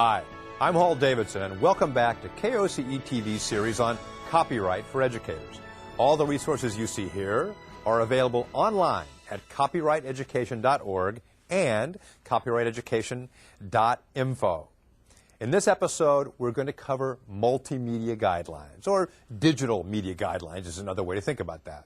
Hi, I'm Hall Davidson, and welcome back to KOCE TV's series on copyright for educators. All the resources you see here are available online at copyrightaeducation.org and copyrightaeducation.info. In this episode, we're going to cover multimedia guidelines, or digital media guidelines is another way to think about that.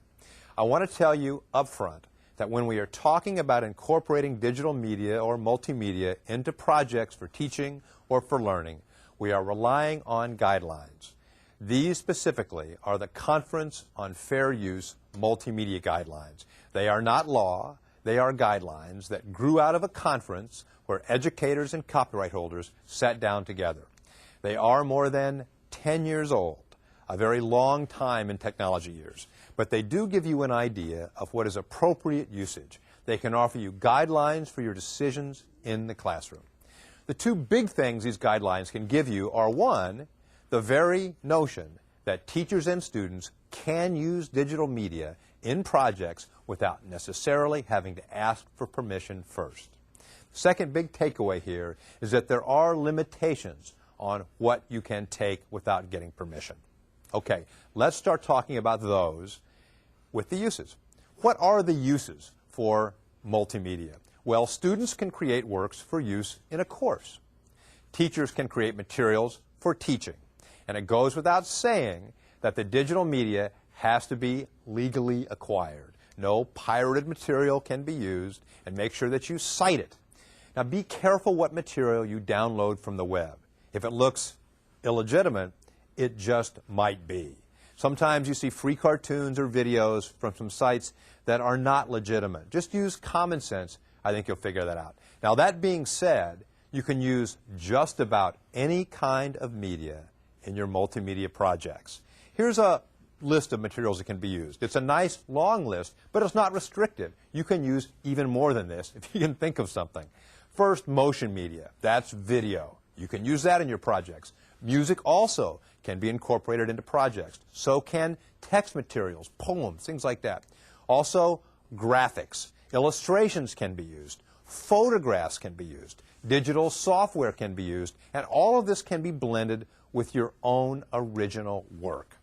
I want to tell you up front that when we are talking about incorporating digital media or multimedia into projects for teaching or for learning, we are relying on guidelines. These specifically are the Conference on Fair Use Multimedia Guidelines. They are not law, they are guidelines that grew out of a conference where educators and copyright holders sat down together. They are more than 10 years old, a very long time in technology years, but they do give you an idea of what is appropriate usage. They can offer you guidelines for your decisions in the classroom. The two big things these guidelines can give you are, one, the very notion that teachers and students can use digital media in projects without necessarily having to ask for permission first. The second big takeaway here is that there are limitations on what you can take without getting permission. Okay, let's start talking about those with the uses. What are the uses for multimedia? Well, students can create works for use in a course. Teachers can create materials for teaching. And it goes without saying that the digital media has to be legally acquired. No pirated material can be used, and make sure that you cite it. Now, be careful what material you download from the web. If it looks illegitimate, it just might be. Sometimes you see free cartoons or videos from some sites that are not legitimate. Just use common sense. I think you'll figure that out. Now, that being said, you can use just about any kind of media in your multimedia projects. Here's a list of materials that can be used. It's a nice long list, but it's not restrictive. You can use even more than this if you can think of something. First, motion media. That's video. You can use that in your projects. Music also can be incorporated into projects. So can text materials, poems, things like that. Also, graphics. Illustrations can be used. Photographs can be used. Digital software can be used. And all of this can be blended with your own original work.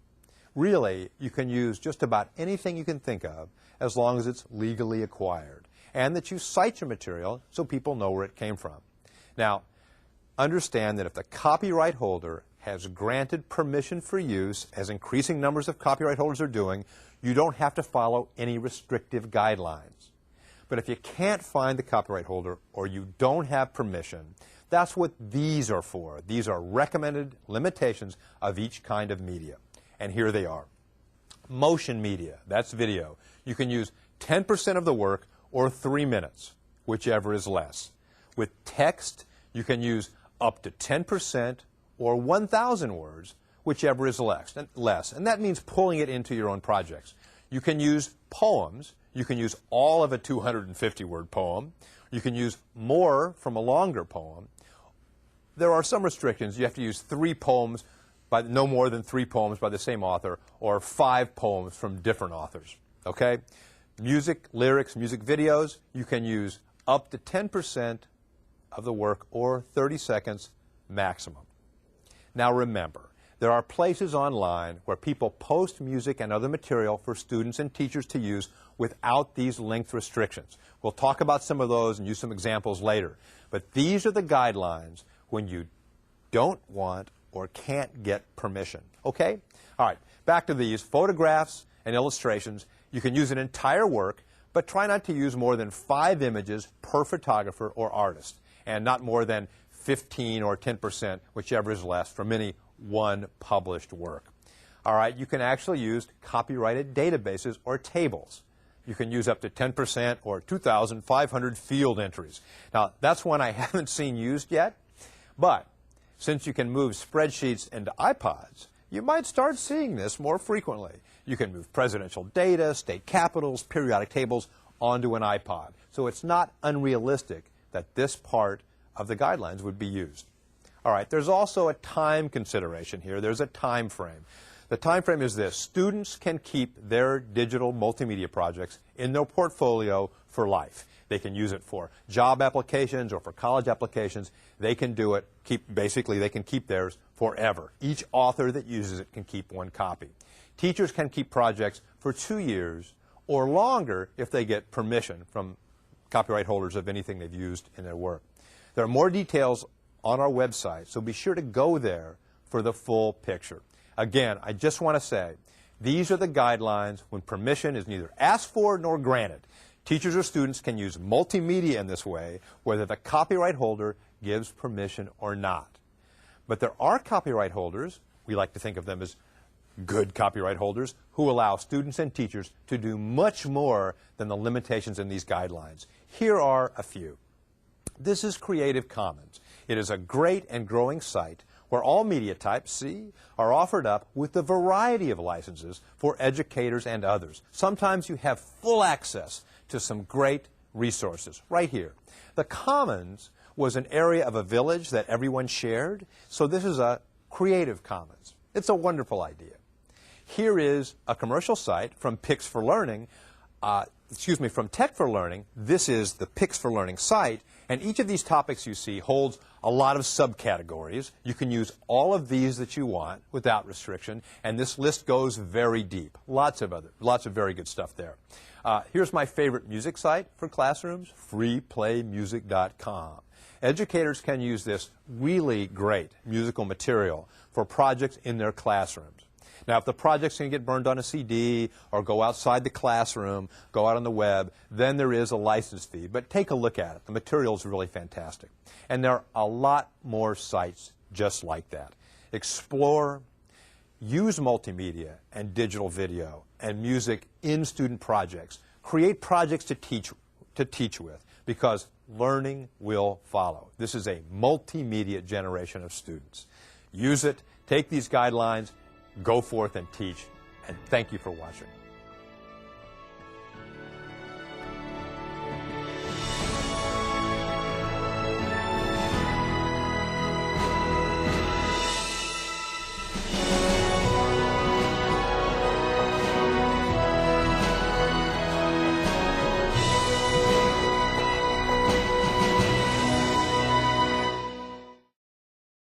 Really, you can use just about anything you can think of as long as it's legally acquired, and that you cite your material so people know where it came from. Now, understand that if the copyright holder has granted permission for use, as increasing numbers of copyright holders are doing, you don't have to follow any restrictive guidelines. But if you can't find the copyright holder or you don't have permission, that's what these are for. These are recommended limitations of each kind of media. And here they are. Motion media, that's video. You can use 10% of the work or 3 minutes, whichever is less. With text, you can use up to 10% or 1,000 words, whichever is less. And that means pulling it into your own projects. You can use poems. You can use all of a 250-word poem. You can use more from a longer poem. There are some restrictions. You have to use 3 poems, by no more than 3 poems by the same author, or 5 poems from different authors. Okay? Music, lyrics, music videos, you can use up to 10% of the work or 30 seconds maximum. Now remember, there are places online where people post music and other material for students and teachers to use without these length restrictions. We'll talk about some of those and use some examples later. But these are the guidelines when you don't want or can't get permission. Okay? All right, back to these. Photographs and illustrations. You can use an entire work, but try not to use more than 5 images per photographer or artist, and not more than 15 or 10%, whichever is less, from any one published work. All right, you can actually use copyrighted databases or tables. You can use up to 10% or 2,500 field entries. Now, that's one I haven't seen used yet, but since you can move spreadsheets into iPods, you might start seeing this more frequently. You can move presidential data, state capitals, periodic tables onto an iPod. So it's not unrealistic that this part of the guidelines would be used. All right, there's also a time consideration here. There's a time frame. The time frame is this. Students can keep their digital multimedia projects in their portfolio for life. They can use it for job applications or for college applications. They can do it, basically they can keep theirs forever. Each author that uses it can keep one copy. Teachers can keep projects for 2 years or longer if they get permission from copyright holders of anything they've used in their work. There are more details on our website, so be sure to go there for the full picture. Again, I just want to say, these are the guidelines when permission is neither asked for nor granted. Teachers or students can use multimedia in this way, whether the copyright holder gives permission or not. But there are copyright holders, we like to think of them as good copyright holders, who allow students and teachers to do much more than the limitations in these guidelines. Here are a few. This is Creative Commons. It is a great and growing site where all media types, are offered up with a variety of licenses for educators and others. Sometimes you have full access to some great resources right here. The Commons was an area of a village that everyone shared, so this is a Creative Commons. It's a wonderful idea. Here is a commercial site from Pix for Learning, from Tech for Learning. This is the Pix for Learning site, and each of these topics you see holds a lot of subcategories. You can use all of these that you want without restriction, and this list goes very deep. Lots of very good stuff there. Here's my favorite music site for classrooms, freeplaymusic.com. Educators can use this really great musical material for projects in their classrooms. Now, if the project's going to get burned on a CD or go outside the classroom, go out on the web, then there is a license fee. But take a look at it. The material is really fantastic. And there are a lot more sites just like that. Explore, use multimedia and digital video and music in student projects. Create projects to teach with, because learning will follow. This is a multimedia generation of students. Use it, take these guidelines, go forth and teach, and thank you for watching.